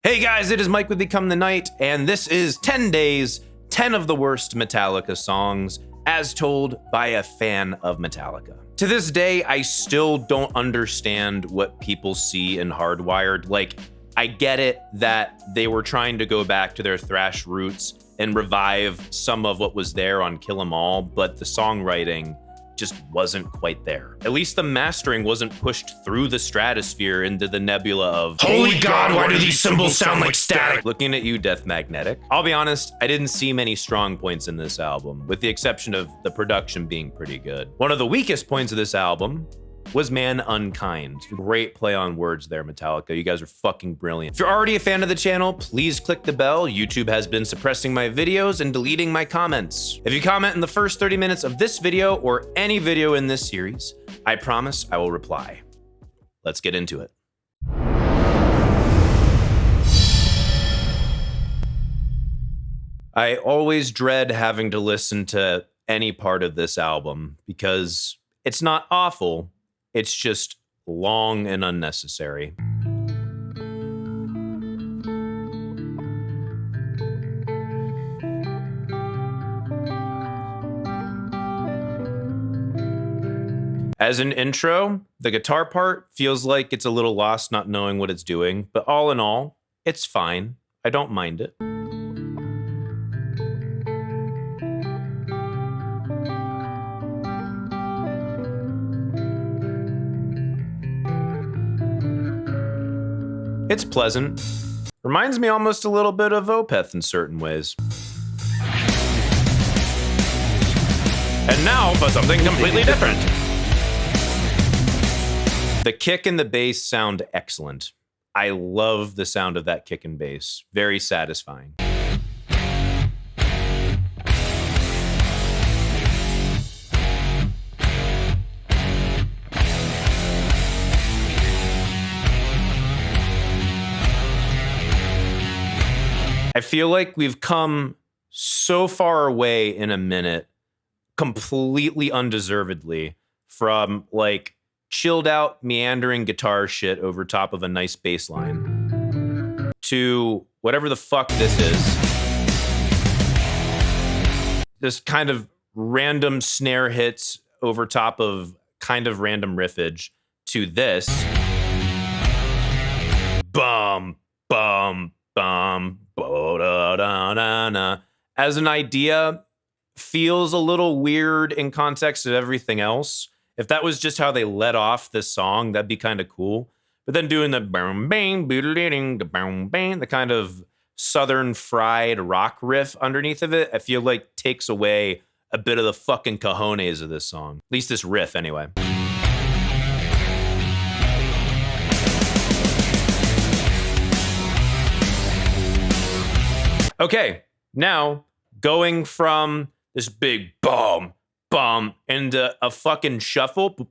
Hey guys, it is Mike with Become the Night, and this is 10 days, 10 of the worst Metallica songs, as told by a fan of Metallica. To this day, I still don't understand what people see in Hardwired. Like, I get it that they were trying to go back to their thrash roots and revive some of what was there on Kill 'Em All, but the songwriting just wasn't quite there. At least the mastering wasn't pushed through the stratosphere into the nebula of Holy God, why do these cymbals sound like static? Looking at you, Death Magnetic. I'll be honest, I didn't see many strong points in this album, with the exception of the production being pretty good. One of the weakest points of this album was ManUNkind. Great play on words there, Metallica. You guys are fucking brilliant. If you're already a fan of the channel, please click the bell. YouTube has been suppressing my videos and deleting my comments. If you comment in the first 30 minutes of this video or any video in this series, I promise I will reply. Let's get into it. I always dread having to listen to any part of this album because it's not awful. It's just long and unnecessary. As an intro, the guitar part feels like it's a little lost not knowing what it's doing, but all in all, it's fine. I don't mind it. It's pleasant. Reminds me almost a little bit of Opeth in certain ways. And now for something completely different. The kick and the bass sound excellent. I love the sound of that kick and bass. Very satisfying. I feel like we've come so far away in a minute, completely undeservedly, from like chilled out, meandering guitar shit over top of a nice bass line to whatever the fuck this is. This kind of random snare hits over top of kind of random riffage to this. Bum, bum, bum. As an idea, feels a little weird in context of everything else. If that was just how they let off this song, that'd be kind of cool. But then doing the bang bang the kind of southern fried rock riff underneath of it, I feel like takes away a bit of the fucking cojones of this song. At least this riff, anyway. Okay, now going from this big bum, bum into a fucking shuffle.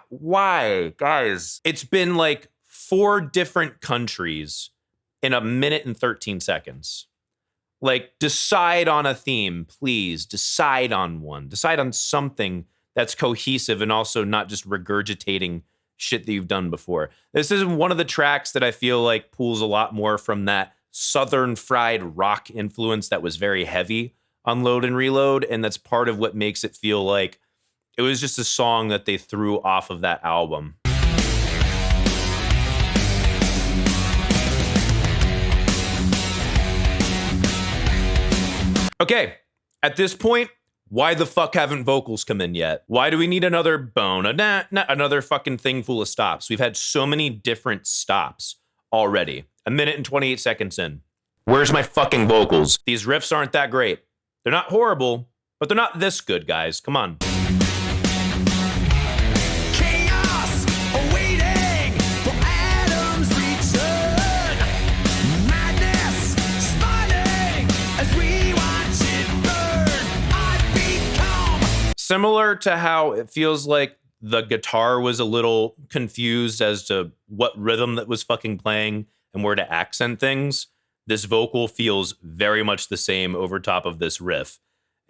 Why, guys? It's been like 4 different countries in a minute and 13 seconds. Like, decide on a theme, please. Decide on one. Decide on something that's cohesive and also not just regurgitating shit that you've done before. This is one of the tracks that I feel like pulls a lot more from that southern fried rock influence that was very heavy on Load and Reload, and that's part of what makes it feel like it was just a song that they threw off of that album. Okay, at this point, why the fuck haven't vocals come in yet? Why do we need another bone, another fucking thing full of stops? We've had so many different stops already. A minute and 28 seconds in. Where's my fucking vocals? These riffs aren't that great. They're not horrible, but they're not this good, guys. Come on. Chaos awaiting for Adam's return. Madness spawning as we watch it burn. I become. Similar to how it feels like the guitar was a little confused as to what rhythm that was fucking playing and where to accent things, this vocal feels very much the same over top of this riff.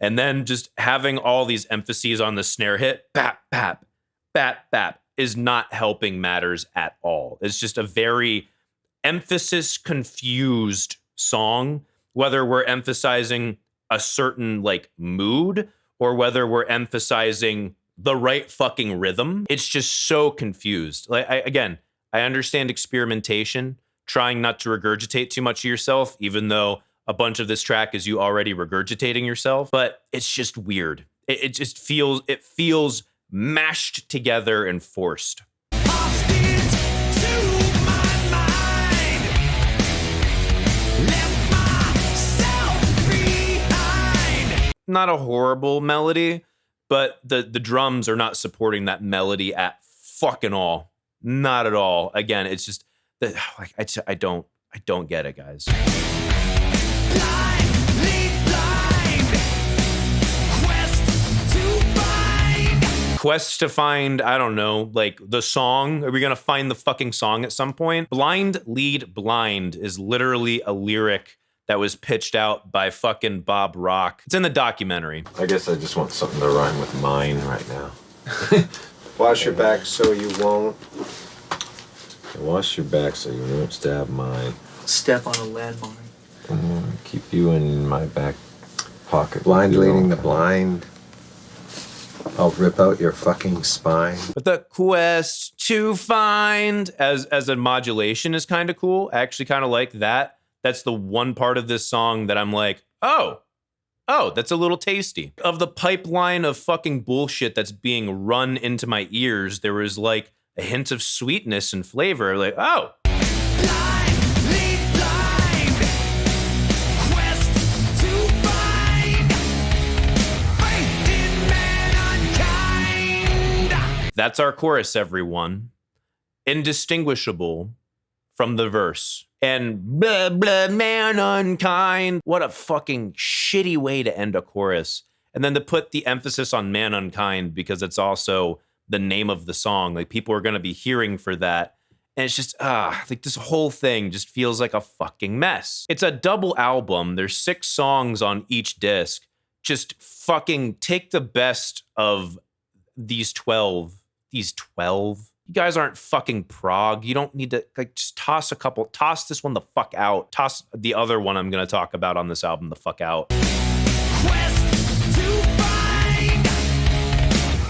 And then just having all these emphases on the snare hit, bap, bap, bap, bap, is not helping matters at all. It's just a very emphasis confused song, whether we're emphasizing a certain like mood or whether we're emphasizing the right fucking rhythm. It's just so confused. Like I understand experimentation, trying not to regurgitate too much of yourself, even though a bunch of this track is you already regurgitating yourself, but it's just weird. It just feels mashed together and forced. Hostage to my mind. Left myself behind. Not a horrible melody, but the drums are not supporting that melody at fucking all. Not at all. Again, it's just I don't get it, guys. Blind, lead blind. Quest to find, I don't know, like the song. Are we gonna find the fucking song at some point? Blind lead blind is literally a lyric that was pitched out by fucking Bob Rock. It's in the documentary. I guess I just want something to rhyme with mine right now. Wash your back so you won't. Wash your back so you won't stab mine. Step on a landmine. Keep you in my back pocket. Blind leading the blind. I'll rip out your fucking spine. But the quest to find as a modulation is kind of cool. I actually kind of like that. That's the one part of this song that I'm like, oh, that's a little tasty. Of the pipeline of fucking bullshit that's being run into my ears, there was like a hint of sweetness and flavor. Like, oh. Blind, lead blind. Quest to find. Faith in ManUNkind. That's our chorus, everyone. Indistinguishable from the verse. And blah, blah, ManUNkind. What a fucking shitty way to end a chorus. And then to put the emphasis on ManUNkind because it's also the name of the song. Like people are going to be hearing for that. And it's just, like this whole thing just feels like a fucking mess. It's a double album. There's 6 songs on each disc. Just fucking take the best of these 12. These 12. You guys aren't fucking prog. You don't need to like just toss this one the fuck out. Toss the other one I'm gonna talk about on this album the fuck out. Quest to find.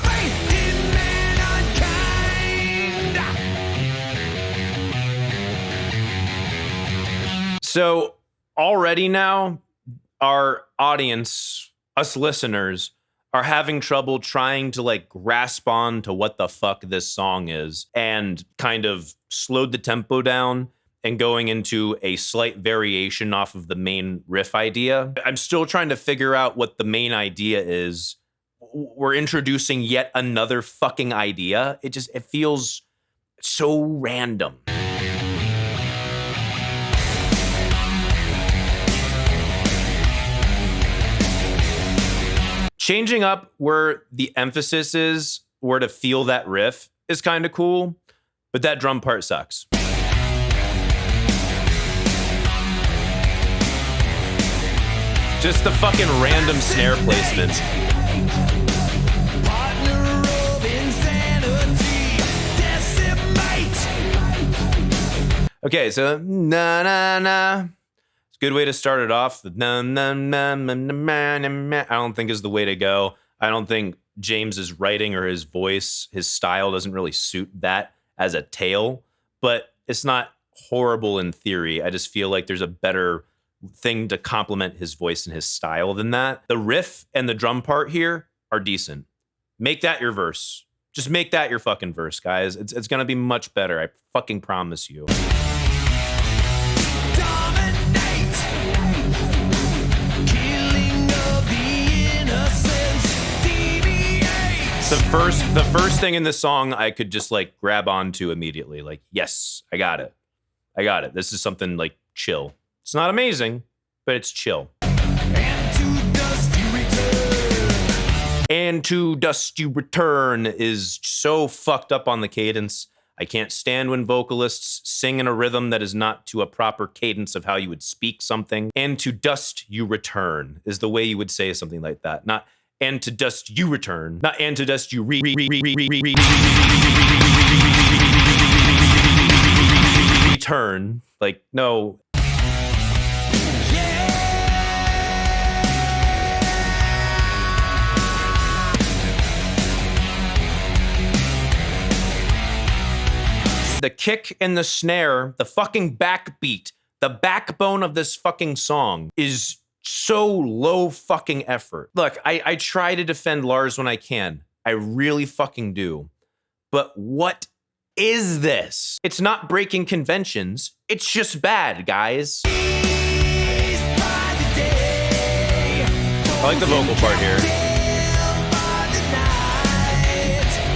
Faith in ManUNkind. So already now, our audience, us listeners, are having trouble trying to like grasp on to what the fuck this song is and kind of slowed the tempo down and going into a slight variation off of the main riff idea. I'm still trying to figure out what the main idea is. We're introducing yet another fucking idea. It feels so random. Changing up where the emphasis is, where to feel that riff is kind of cool, but that drum part sucks. Just the fucking random snare placement. Partner of insanity. Decimate. Okay, so na na na. It's a good way to start it off. The na na na na na na na. I don't think is the way to go. I don't think James's writing or his voice, his style doesn't really suit that as a tail, but it's not horrible in theory. I just feel like there's a better thing to complement his voice and his style than that. The riff and the drum part here are decent. Make that your verse. Just make that your fucking verse, guys. It's gonna be much better. I fucking promise you. Dominate. Killing of the innocents. Deviate. The first thing in this song I could just like grab onto immediately. Like, yes, I got it. This is something like chill. It's not amazing, but it's chill. And to dust you return. And to dust you return is so fucked up on the cadence. I can't stand when vocalists sing in a rhythm that is not to a proper cadence of how you would speak something. And to dust you return is the way you would say something like that. Not and to dust you return. Not and to dust you return. turn. Like, no. The kick and the snare, the fucking backbeat, the backbone of this fucking song is so low fucking effort. Look, I try to defend Lars when I can. I really fucking do. But what is this? It's not breaking conventions. It's just bad, guys. I like the vocal part here.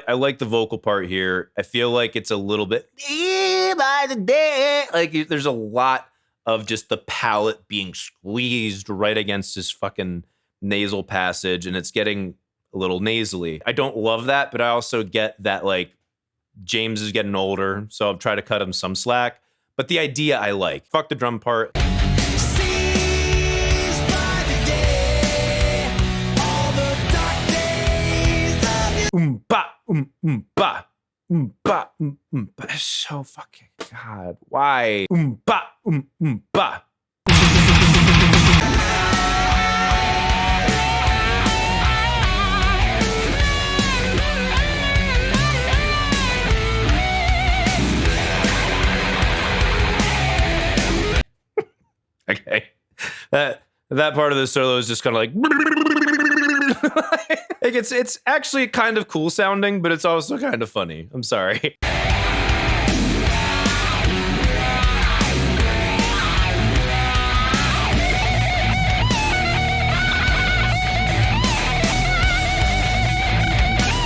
I like the vocal part here. I feel like it's a little bit by the day. Like there's a lot of just the palate being squeezed right against his fucking nasal passage, and it's getting a little nasally. I don't love that, but I also get that like James is getting older, so I'll try to cut him some slack. But the idea I like. Fuck the drum part. Ba, ba, ba, ba. It's so fucking God. Why? Ba, ba. Okay, that part of the solo is just kind of like. Like it's actually kind of cool sounding, but it's also kind of funny. I'm sorry.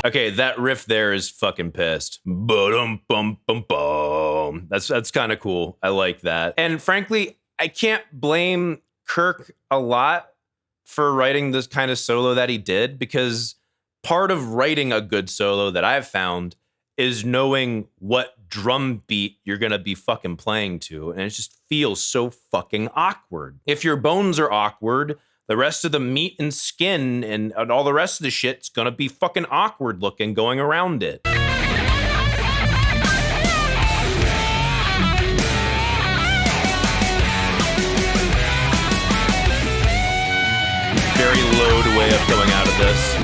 Okay, that riff there is fucking pissed. Ba-dum-bum-bum-bum. That's kind of cool. I like that. And frankly, I can't blame Kirk a lot for writing this kind of solo that he did, because part of writing a good solo that I've found is knowing what drum beat you're gonna be fucking playing to, and it just feels so fucking awkward. If your bones are awkward, the rest of the meat and skin and all the rest of the shit's gonna be fucking awkward looking going around it. Very low way of going out of this.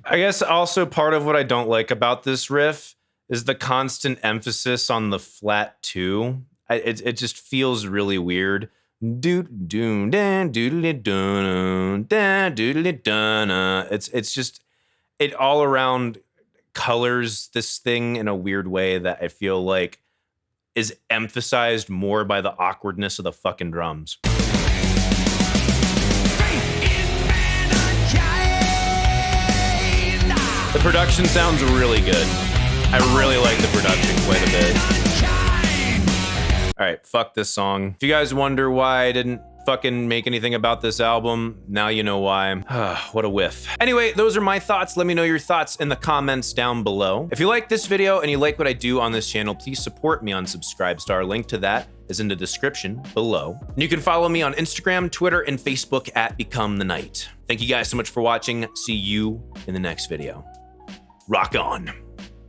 I guess also part of what I don't like about this riff is the constant emphasis on the flat 2. It just feels really weird. It's just, it all around colors this thing in a weird way that I feel like is emphasized more by the awkwardness of the fucking drums. The production sounds really good. I really like the production quite a bit. All right, fuck this song. If you guys wonder why I didn't fucking make anything about this album, now you know why. What a whiff. Anyway, those are my thoughts. Let me know your thoughts in the comments down below. If you like this video and you like what I do on this channel, please support me on Subscribestar. Link to that is in the description below. And you can follow me on Instagram, Twitter, and Facebook at Become the Night. Thank you guys so much for watching. See you in the next video. Rock on.